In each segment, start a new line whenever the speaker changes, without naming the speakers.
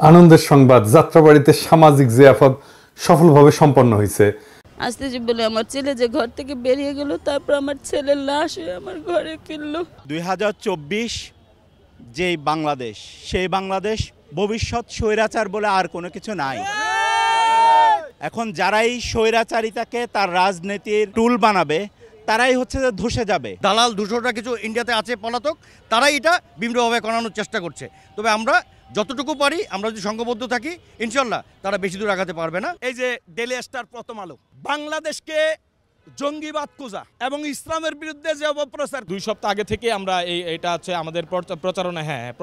আনন্দের সংবাদ, যাত্রাবাড়িতে সামাজিক জিয়াফত সফলভাবে সম্পন্ন হয়েছে।
আসতে যে বলে আমার ছেলে যে ঘর থেকে বেরিয়ে গেল, তারপর আমার ছেলের লাশ আমার ঘরে ফিরলো।
2024 যেই বাংলাদেশ, সেই বাংলাদেশ ভবিষ্যৎ স্বৈরাচার বলে আর কোনো কিছু নাই। এখন যারাই স্বৈরাচারিতাকে তার রাজনীতির টুল বানাবে তারাই হচ্ছে যে ধসে যাবে।
দালাল 200টা কিছু ইন্ডিয়াতে আছে পলাতক, তারাই এটা বিভিন্নভাবে করানোর চেষ্টা করছে। তবে আমরা যতটুকু পারি, আমরা যদি সংঘবদ্ধ থাকি, ইনশাল্লাহ তারা বেশি দূর আগাতে পারবে না।
এই যে ডেইলি স্টার প্রথম আলো বাংলাদেশকে জঙ্গিবাদ কুজা এবং ইসলামের বিরুদ্ধে যে অপপ্রচার,
2 সপ্তাহ আগে থেকে আমরা এটা হচ্ছে আমাদের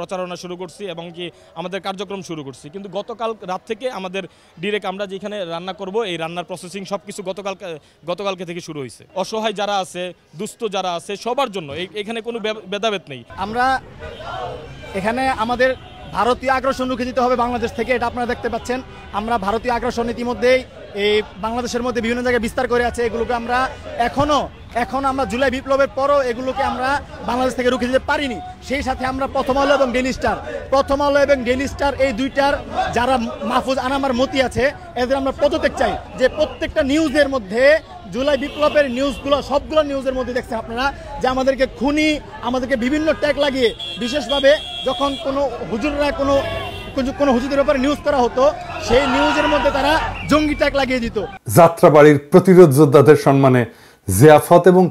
প্রচারণা শুরু করছি এবং কি আমাদের কার্যক্রম শুরু করছি। কিন্তু গতকাল রাত থেকে আমাদের ডিরেক্ট আমরা যেখানে রান্না করব এই রান্নার প্রসেসিং সব কিছু গতকালকে থেকে শুরু হয়েছে। অসহায় যারা আছে, দুস্থ যারা আছে, সবার জন্য এখানে কোনো ভেদাভেদ নেই।
আমরা এখানে আমাদের ভারতীয় আগ্রাসন রুখে দিতে হবে বাংলাদেশ থেকে, এটা আপনারা দেখতে পাচ্ছেন। আমরা ভারতীয় আগ্রাসন ইতিমধ্যেই এই বাংলাদেশের মধ্যে বিভিন্ন জায়গায় বিস্তার করে আছে। এগুলোকে আমরা এখন আমরা জুলাই বিপ্লবের পরও এগুলোকে আমরা বাংলাদেশ থেকে রুখে দিতে পারিনি। সেই সাথে আমরা প্রথম আলো এবং ডেইলি স্টার এই দুইটার যারা মাহফুজ আনামার মতি আছে, এদের আমরা পদত্যাগ চাই। যে প্রত্যেকটা নিউজের মধ্যে জুলাই বিপ্লবের নিউজগুলো, সবগুলো নিউজের মধ্যে দেখছেন আপনারা যে আমাদেরকে খুনি, আমাদেরকে বিভিন্ন ট্যাগ লাগিয়ে, বিশেষভাবে যখন কোনো হুজুররা কোনো হুজুরের ব্যাপারে নিউজ করা হতো, সেই নিউজের মধ্যে তারা জঙ্গি ট্যাগ লাগিয়ে দিত।
যাত্রাবাড়ির প্রতিরোধ যোদ্ধাদের সম্মানে জিয়াফত এবং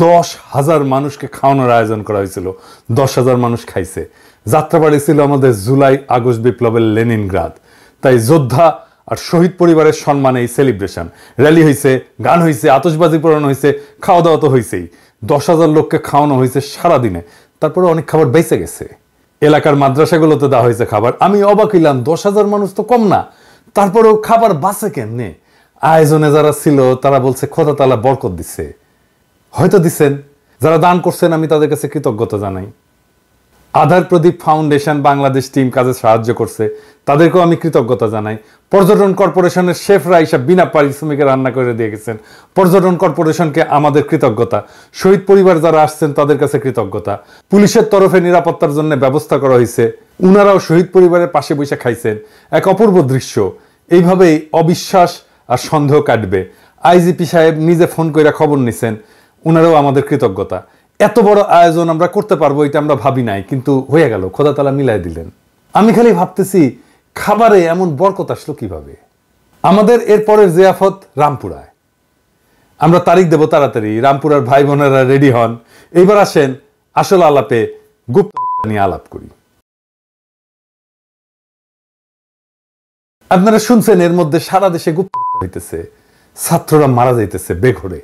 10,000 মানুষকে খাওয়ানোর আয়োজন করা হয়েছিল। 10,000 মানুষ খাইছে। যাত্রাবাড়ি ছিল আমাদের জুলাই আগস্ট বিপ্লবের লেনিনগ্রাদ। তাই যোদ্ধা আর শহীদ পরিবারের সম্মানে এই সেলিব্রেশন, র্যালি হয়েছে, গান হয়েছে, আতশবাজি পোড়ানো হয়েছে, খাওয়া দাওয়া তো হয়েছেই। 10,000 লোককে খাওয়ানো হয়েছে সারাদিনে। তারপরে অনেক খাবার বেঁচে গেছে। এলাকার মাদ্রাসাগুলোতে দেওয়া হয়েছে খাবার। আমি অবাক হইলাম, 10,000 মানুষ তো কম না, তারপরেও খাবার বাঁচে কেমনে? আয়োজনে যারা ছিল তারা বলছে খোদা তাআলা বরকত দিচ্ছে। হয়তো দিচ্ছেন। যারা দান করছেন আমি তাদের কাছে কৃতজ্ঞতা জানাই। আধার প্রদীপ ফাউন্ডেশন বাংলাদেশ টিম কাজে সাহায্য করছে, তাদেরকেও আমি কৃতজ্ঞতা জানাই। পর্যটন কর্পোরেশনের শেফরা এসব বিনা পারিশ্রমিকে রান্না করে দিয়ে গেছেন, পর্যটন কর্পোরেশনকে আমাদের কৃতজ্ঞতা। শহীদ পরিবার যারা আসছেন তাদের কাছে কৃতজ্ঞতা। পুলিশের তরফে নিরাপত্তার জন্য ব্যবস্থা করা হয়েছে, উনারাও শহীদ পরিবারের পাশে বসে খাইছেন। এক অপূর্ব দৃশ্য। এইভাবেই অবিশ্বাস আর সন্দেহ কাটবে। আইজিপি সাহেব নিজে ফোন করে খবর নিছেন, উনারাও আমাদের কৃতজ্ঞতা। এত বড় আয়োজন আমরা করতে পারবো এটা আমরা ভাবি নাই, কিন্তু হয়ে গেল, খোদা তাআলা মিলাই দিলেন। আমি খালি ভাবতেছি খাবারে এমন বরকত আসলো কিভাবে। আমাদের এরপরের জিয়াফত রামপুরায়। আমরা তারিখ দেব তাড়াতাড়ি। রামপুরার ভাই বোনেরা রেডি হন। এইবার আসেন আসল আলাপে, গুপ্ত হত্যা নিয়ে আলাপ করি। আপনারা শুনছেন এর মধ্যে সারা দেশে গুপ্ত হত্যা হইতেছে, ছাত্ররা মারা যাইতেছে বেঘরে।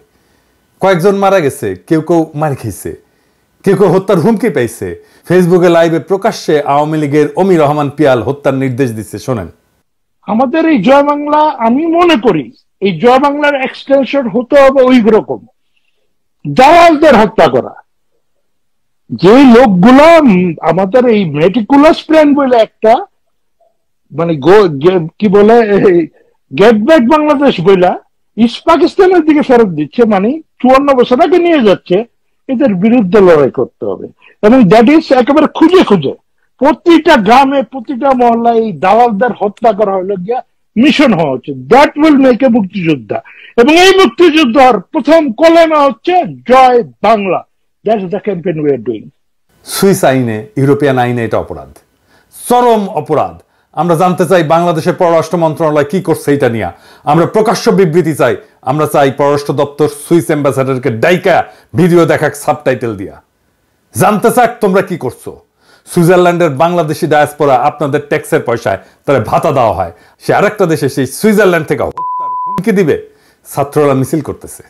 কয়েকজন মারা গেছে, কেউ মার খেয়েছে, কেউ হত্যার হুমকি পাইছে। ফেসবুকে লাইভে প্রকাশ্যে আওয়ামী লীগের অমির রহমান পিয়াল হত্যার নির্দেশ দিচ্ছে। শোনেন।
আমাদের এই জয় বাংলা, আমি মনে করি এই জয় বাংলার এক্সটেনশন হতে হবে ওই রকম দালালদের হত্যা করা। যে লোকগুলো আমাদের এই মেটিকুলাস প্ল্যান বলে একটা, মানে কি বলে, গেট ব্যাক বাংলাদেশ বইলা ইস্ট পাকিস্তানের দিকে ফেরত দিচ্ছে, মানে 54 বছর আগে নিয়ে যাচ্ছে। এদের বিরুদ্ধে লড়াই করতে হবে এবং দ্যাট ইজ একেবারে খুঁজে প্রতিটা গ্রামে, প্রতিটা মহল্লায় এই দালালদের হত্যা করা হলো গিয়া মিশন হওয়া উচিত। দ্যাট উইল মেক এ মুক্তিযোদ্ধা। এবং এই মুক্তিযোদ্ধার প্রথম কলেমা হচ্ছে জয় Bangla. That is the campaign we are doing.
Swiss আইনে, ইউরোপিয়ান আইনে এটা অপরাধ, চরম অপরাধ। আমরা জানতে চাই বাংলাদেশের পররাষ্ট্র মন্ত্রণালয় কি করছে এটা নিয়ে। আমরা প্রকাশ্য বিবৃতি চাই। আমরা চাই পররাষ্ট্র দপ্তর সুইস অ্যাম্বাসাডারকে ডাইকা ভিডিও দেখাক সাবটাইটেল দিয়া। জানতে চাক তোমরা কি করছো। সুইজারল্যান্ডের বাংলাদেশি ডায়াসপোরা আপনাদের ট্যাক্সের পয়সায় তারা ভাতা দেওয়া হয়, সে আরেকটা দেশে সেই সুইজারল্যান্ড থেকে হত্যার হুমকি দিবে। ছাত্ররা মিছিল করতেছে,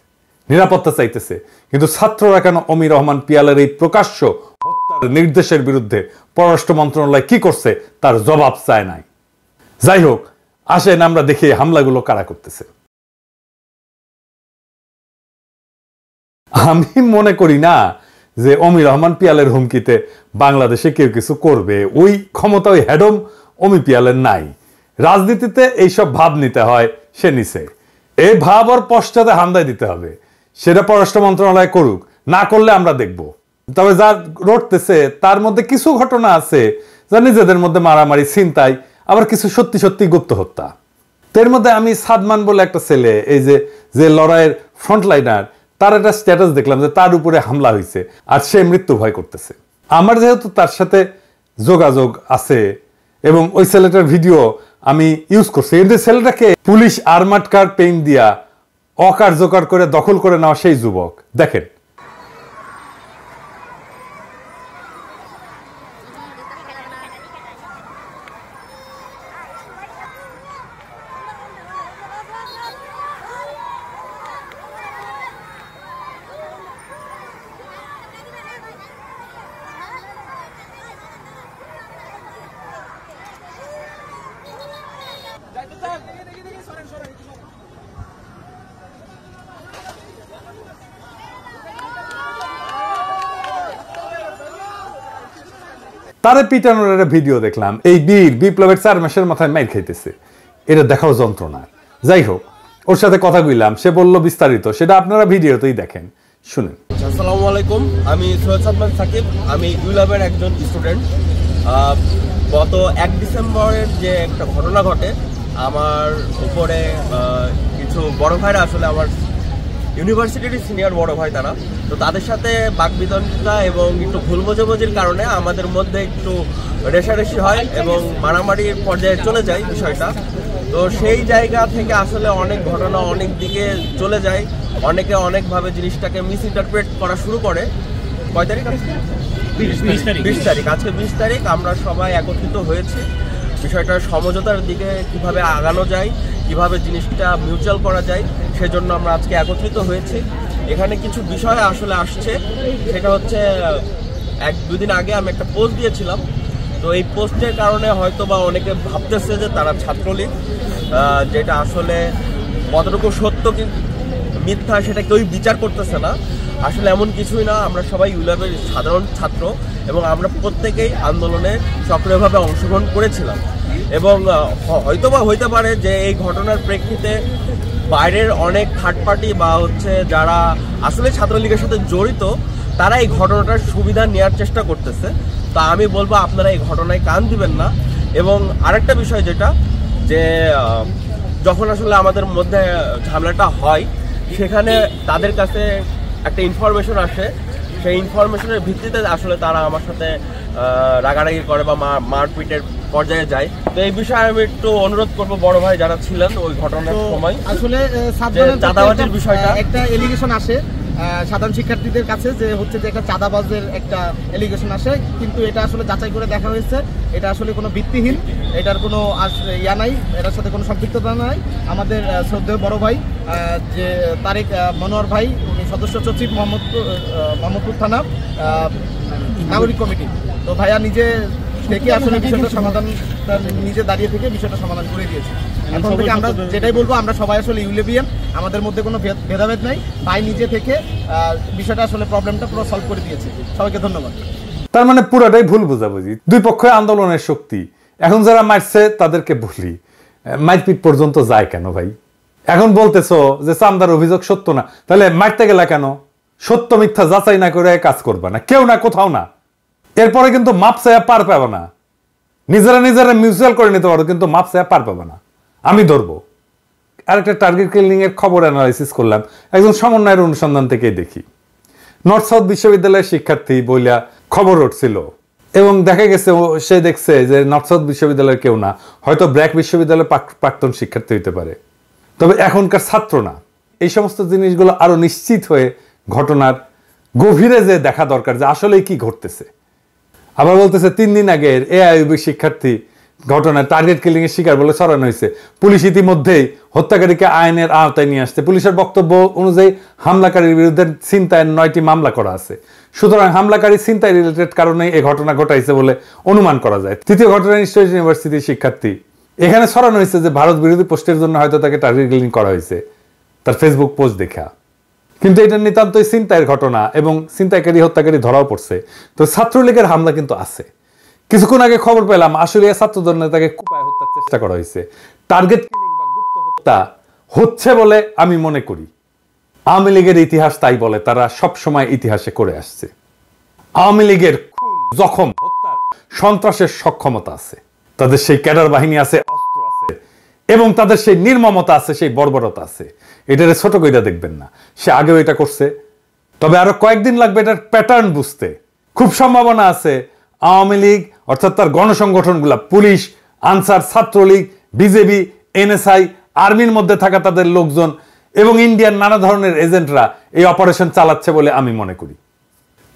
নিরাপত্তা চাইতেছে, কিন্তু ছাত্ররা কেন অমির রহমান পিয়ালের এই প্রকাশ্য হত্যার নির্দেশের বিরুদ্ধে পররাষ্ট্র মন্ত্রণালয় কি করছে তার জবাব চায় নাই। যাই হোক, আসেন আমরা দেখি হামলাগুলো কারা করতেছে। আমি মনে করি না যে অমির রহমান পিয়ালের হুমকিতে বাংলাদেশে কেউ কিছু করবে। ওই ক্ষমতা ওই হেডম অমি পিয়ালের নাই। রাজনীতিতে এইসব ভাব নিতে হয়, সে নিছে। এই ভাব ওর পশ্চাতে হামদায় দিতে হবে। সেটা পররাষ্ট্র মন্ত্রণালয় করুক, না করলে আমরা দেখব। তবে যা রটতেছে তার মধ্যে কিছু ঘটনা আছে যা নিজেদের মধ্যে মারামারি, ছিনতাই আবার কিছু সত্যি সত্যি গুপ্ত হত্যা। এর মধ্যে আমি সাদমান বলে একটা ছেলে, এই যে লড়াইয়ের ফ্রন্টলাইনার, তার একটা স্ট্যাটাস দেখলাম যে তার উপরে হামলা হয়েছে আর সে মৃত্যু ভয় করতেছে। আমার যেহেতু তার সাথে যোগাযোগ আছে এবং ওই ছেলেটার ভিডিও আমি ইউজ করছি, কিন্তু ছেলেটাকে পুলিশ আর্মার্ড কার পেইন্ট দিয়া অকার্যকর করে দখল করে নেওয়া সেই যুবক দেখেন। তারে পিটানোর একটা ভিডিও দেখলাম, এই বীর বিপ্লবের 4 মাসের মাথায় মাইর খাইতেছে, এটা দেখাও যন্ত্রণা। যাই হোক, ওর সাথে কথা কইলাম, সে বলল বিস্তারিত, সেটা আপনারা ভিডিওতেই দেখেন, শুনেন।
আসসালামু আলাইকুম, আমি সৈয়দ সাদমান সাকিব, আমি ইউল্যাবের একজন স্টুডেন্ট। গত 1 ডিসেম্বরের যে একটা ঘটনা ঘটে, আমার উপরে কিছু বড় ভাইরা, আসলে আমার ইউনিভার্সিটির সিনিয়র বড় ভাই তারা, তো তাদের সাথে বাকবিতণ্ডা এবং একটু ভুল বোঝাবুঝির কারণে আমাদের মধ্যে একটু রেষারেষি হয় এবং মারামারির পর্যায়ে চলে যায় বিষয়টা। তো সেই জায়গা থেকে আসলে অনেক ঘটনা অনেক দিকে চলে যায়, অনেকে অনেকভাবে জিনিসটাকে মিস ইন্টারপ্রেট করা শুরু করে। কয় তারিখ? 20 তারিখ। আজকে 20 তারিখ আমরা সবাই একত্রিত হয়েছি বিষয়টার সমঝোতার দিকে কিভাবে আগানো যায়, কিভাবে জিনিসটা মিউচুয়াল করা যায়, সেজন্য আমরা আজকে একত্রিত হয়েছি। এখানে কিছু বিষয় আসলে আসছে, সেটা হচ্ছে 1-2 দিন আগে আমি একটা পোস্ট দিয়েছিলাম। তো এই পোস্টের কারণে হয়তো বা অনেকে ভাবতেছে যে তারা ছাত্রলীগ, যেটা আসলে কতটুকু সত্য কি মিথ্যা সেটা কেউই বিচার করতেছে না। আসলে এমন কিছুই না, আমরা সবাই ইউল্যাবের সাধারণ ছাত্র এবং আমরা প্রত্যেকেই আন্দোলনে সক্রিয়ভাবে অংশগ্রহণ করেছিলাম। এবং হয়তোবা হইতে পারে যে এই ঘটনার প্রেক্ষিতে বাইরের অনেক থার্ড পার্টি বা হচ্ছে যারা আসলে ছাত্রলীগের সাথে জড়িত, তারা এই ঘটনাটার সুবিধা নেওয়ার চেষ্টা করতেছে। তা আমি বলবো আপনারা এই ঘটনায় কান দিবেন না। এবং আরেকটা বিষয় যেটা, যে যখন আসলে আমাদের মধ্যে ঝামেলাটা হয়, সেখানে তাদের কাছে একটা ইনফরমেশন আসে, সেই ইনফরমেশনের ভিত্তিতে আসলে তারা আমার সাথে রাগারাগি করে বা মারপিটের পর্যায়ে যায়। তো এই বিষয়ে আমি একটু অনুরোধ করবো বড় ভাই যারা ছিলেন ওই ঘটনার সময়,
আসলে
চাঁদাবাজির বিষয়টা
একটা এলিগেশন আসে সাধারণ শিক্ষার্থীদের কাছে, যে হচ্ছে যে একটা চাঁদাবাজের একটা এলিগেশন আসে, কিন্তু এটা আসলে যাচাই করে দেখা হয়েছে এটা আসলে কোনো ভিত্তিহীন, এটার কোনো ইয়া নাই, এটার সাথে কোনো সম্পৃক্ততা নাই। আমাদের শ্রদ্ধেয় বড় ভাই যে তারেক মনোয়ার ভাই, উনি সদস্য সচিব মোহাম্মদপুর থানা নাগরিক কমিটি, তো ভাইয়া নিজে থেকে আসলে বিষয়টা সমাধান, নিজে দাঁড়িয়ে থেকে বিষয়টা সমাধান করে দিয়েছে। এখন থেকে আমরা যেটাই বলবো, আমরা সবাই আসলে ইউলেবিয়ান, আমাদের মধ্যে কোনো ভেদাভেদ নাই। ভাই নিজে থেকে বিষয়টা আসলে প্রবলেমটা পুরো সলভ করে দিয়েছে। সবাইকে ধন্যবাদ।
তার মানে পুরাটাই ভুল বোঝাবুঝি, দুই পক্ষে আন্দোলনের শক্তি। এখন যারা মারছে তাদেরকে বলি, মারপিট পর্যন্ত যায় কেন ভাই? এখন বলতেছো যে চান্দার অভিযোগ সত্য না, তাহলে মারতে গেলা কেন? সত্য মিথ্যা যাচাই না করে কাজ করবা না, কেউ না, কোথাও না। এরপরে কিন্তু মাপ চাইয়া পার পাবে না, নিজেরা মিউচুয়াল করে নিতে পারো, কিন্তু মাপ চাইয়া পার পাবে না। আমি ধরবো। আরেকটা টার্গেট কিলিং এর খবর অ্যানালাইসিস করলাম একজন সমন্বয়ের অনুসন্ধান থেকেই দেখি। নর্থ সাউথ বিশ্ববিদ্যালয়ের শিক্ষার্থী বইলা খবর উঠছিল এবং দেখা গেছে সে দেখছে যে নর্থ সাউথ বিশ্ববিদ্যালয়ের কেউ না, হয়তো ব্র্যাক বিশ্ববিদ্যালয়ের প্রাক্তন শিক্ষার্থী হইতে পারে, তবে এখনকার ছাত্র না। এই সমস্ত জিনিসগুলো আরো নিশ্চিত হয়ে ঘটনার গভীরে যে দেখা দরকার যে আসলে কি ঘটতেছে। আবার বলতেছে 3 দিন আগের এআইইউবি শিক্ষার্থী ঘটনায় টার্গেট কিলিং এর শিকার বলে ছড়ানো হয়েছে। পুলিশ ইতিমধ্যেই হত্যাকারীকে আইনের আওতায় নিয়ে আসছে। পুলিশের বক্তব্য অনুযায়ী হামলাকারীর বিরুদ্ধে ছিনতাইয়ের 9টি মামলা করা আছে। সুতরাং হামলাকারী ছিনতাই রিলেটেড কারণে এই ঘটনা ঘটাইছে বলে অনুমান করা যায়। তৃতীয় ঘটনা ইস্টার্ন ইউনিভার্সিটির শিক্ষার্থী, এখানে ছড়ানো হয়েছে যে ভারত বিরোধী পোস্টের জন্য হয়তো তাকে টার্গেট কিলিং করা হয়েছে তার ফেসবুক পোস্ট দেখা, কিন্তু এটা নিতান্তই ছিনতাইয়ের ঘটনা এবং ছিনতাইকারী হত্যাকারী ধরাও পড়ছে। তো ছাত্রলীগের হামলা কিন্তু আছে। কিছুক্ষণ আগে খবর পেলাম আসলে ছাত্রদল নেতাকে কুপায় হত্যার চেষ্টা করা হয়েছে। টার্গেট কিলিং বা গুপ্ত হত্যা হচ্ছে বলে আমি মনে করি। আওয়ামী লীগের ইতিহাস তাই বলে, তারা সব সময় ইতিহাসে করে আসছে। আওয়ামী লীগের খুন, জখম, হত্যা, সন্ত্রাসের সক্ষমতা আছে। তাদের সেই ক্যাডার বাহিনী আছে, অস্ত্র আছে, এবং তাদের সেই নির্মমতা আছে, সেই বর্বরতা আছে। এটারে ছোট কইরা দেখবেন না, সে আগেও এটা করছে। তবে আরো কয়েকদিন লাগবে এটার প্যাটার্ন বুঝতে। খুব সম্ভাবনা আছে আওয়ামী লীগ অর্থাৎ তার গণসংগঠনগুলা, police, Ansar, Chhatra League, BJP, NSI, আর্মির মধ্যে থাকা তাদের লোকজন এবং ইন্ডিয়ান নানা ধরনের এজেন্টরা এই অপারেশন চালাচ্ছে বলে আমি মনে করি।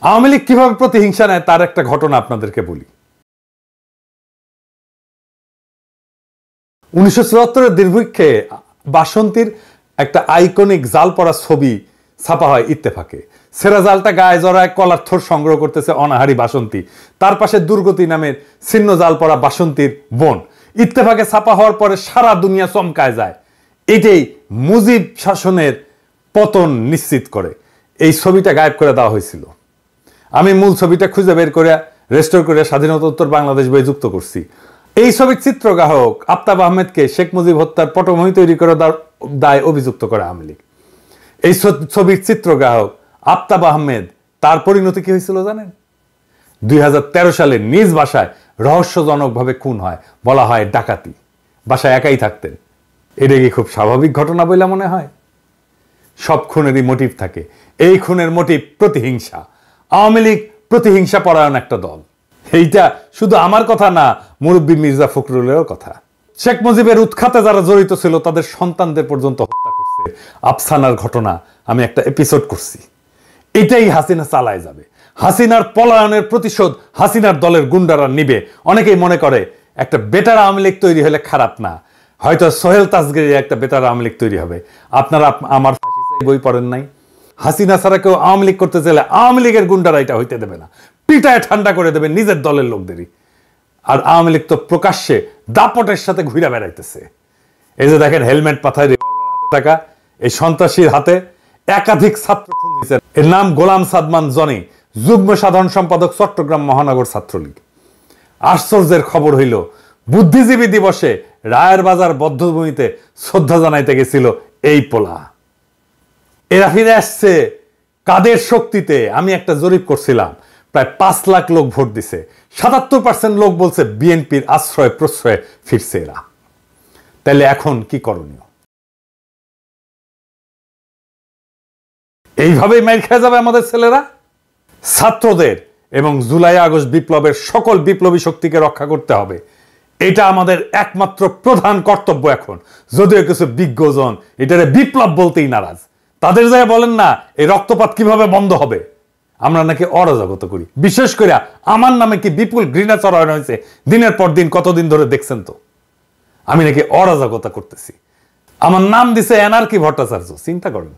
আওয়ামী লীগ কিভাবে প্রতিহিংসা নেয় তার একটা ঘটনা আপনাদেরকে বলি। 1974-এর দুর্ভিক্ষে বাসন্তীর একটা আইকনিক জাল পড়া ছবি ছাপা হয় ইত্তেফাকে। সেরা জালটা গায়ে জড়ায় কলার থোর সংগ্রহ করতেছে অনাহারী বাসন্তী, তার পাশে দুর্গতি নামের ছিন্ন জাল পড়া বাসন্তীর বোন। ইত্তেফাকে ছাপা হওয়ার পরে সারা দুনিয়া চমকায় যায়। এটাই মুজিব শাসনের পতন নিশ্চিত করে। এই ছবিটা গায়েব করে দেওয়া হয়েছিল। আমি মূল ছবিটা খুঁজে বের করে রেস্টোর করে স্বাধীনতোত্তর বাংলাদেশ বই যুক্ত করছি। এই ছবির চিত্রগ্রাহক আফতাব আহমেদকে শেখ মুজিব হত্যার পটভূমি তৈরি করে দায় অভিযুক্ত করে আওয়ামী লীগ। এই ছবির চিত্রগ্রাহক আফতাব আহমেদ, তার পরিণতি কি হয়েছিল জানেন? 2013 সালে নিজ বাসায় রহস্যজনকভাবে খুন হয়, বলা হয় ডাকাতি। বাসায় একাই থাকতেন। এটা কি খুব স্বাভাবিক ঘটনা বলে মনে হয়? সব খুনেরই মোটিভ থাকে। এই খুনের মোটিভ প্রতিহিংসা। আওয়ামী লীগ প্রতিহিংসা পরায়ণ একটা দল। এইটা শুধু আমার কথা না, মুরব্বী মির্জা ফখরুলেরও কথা। শেখ মুজিবের উৎখাতে যারা জড়িত ছিল তাদের সন্তানদের পর্যন্ত হত্যা করছে। আফসানার ঘটনা আমি একটা এপিসোড করছি। এটাই হাসিনা চালায় যাবে। হাসিনার পলায়নের প্রতিশোধ হাসিনার দলের গুন্ডারা নিবে। অনেকেই মনে করে একটা বেটার আওয়ামী লীগ তৈরি হলে খারাপ না, হয়তো সোহেল তাজগিরি একটা বেটার আওয়ামী লীগ তৈরি হবে। আপনারা আমার বই পড়েন নাই? হাসিনা ছাড়া কেউ আওয়ামী লীগ করতে চাইলে আওয়ামী লীগের গুন্ডারা এটা হইতে দেবে না, পিটায় ঠান্ডা করে দেবে নিজের দলের লোকদেরই। আর আওয়ামী লীগ তো প্রকাশ্যে দাপটের সাথে ঘুরে বেড়াইতেছে। এই যে দেখেন হেলমেট মাথায় থাকা এই সন্ত্রাসীর হাতে একাধিক ছাত্র খুন হয়েছে। এর নাম গোলাম সাদমান জনি, যুগ্ম সাধারণ সম্পাদক, চট্টগ্রাম মহানগর ছাত্রলীগ। আশ্চর্যের খবর হইল বুদ্ধিজীবী দিবসে রায়ের বাজার বদ্ধভূমিতে শ্রদ্ধা জানাইতে গেছিল এই পোলা। এরা ফিরে আসছে কাদের শক্তিতে? আমি একটা জরিপ করছিলাম, প্রায় 5 লাখ লোক ভোট দিছে। 77% লোক বলছে বিএনপির আশ্রয় প্রশ্রয়ে ফিরছে এরা। তাহলে এখন কি করণীয়? এইভাবেই মাইর খেয়ে যাবে আমাদের ছেলেরা? ছাত্রদের এবং জুলাই আগস্ট বিপ্লবের সকল বিপ্লবী শক্তিকে রক্ষা করতে হবে। এটা আমাদের একমাত্র প্রধান কর্তব্য এখন। যদিও কিছু বিজ্ঞজন এটারে বিপ্লব বলতেই নারাজ। তাদের জায়গায় বলেন না এই রক্তপাত কিভাবে বন্ধ হবে? আমরা নাকি অরাজকতা করি। বিশেষ করে আমার নামে কি বিপুল ঘৃণা চড়ানো হয়েছে দিনের পর দিন, কতদিন ধরে দেখছেন তো। আমি নাকি অরাজকতা করতেছি। আমার নাম দিছে এনার্কি ভট্টাচার্য। চিন্তা করেন,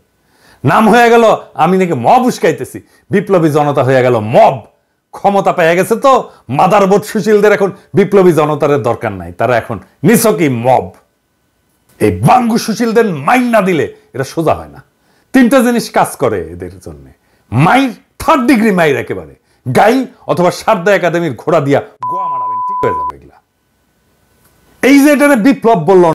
নাম হয়ে গেল আমি নাকি মব উস্কাইতেছি। বিপ্লবী জনতা হয়ে গেল মব। ক্ষমতা পেয়ে গেছে তো মাদারবোর্ড সুশীলদের এখন বিপ্লবী জনতার দরকার নাই, তারা এখন নিছকই মব। এই বাঙ্গু সুশীলদের মাইর না দিলে এটা সোজা হয় না। 3টা জিনিস কাজ করে এদের জন্য। মাইর, 3rd ডিগ্রি মাইর একেবারে, গাই অথবা সারদা একাডেমির ঘোড়া দিয়া গোয়া মারাবেন, ঠিক হয়ে যাবে এগুলা। এই যে এটা বিপ্লব বলল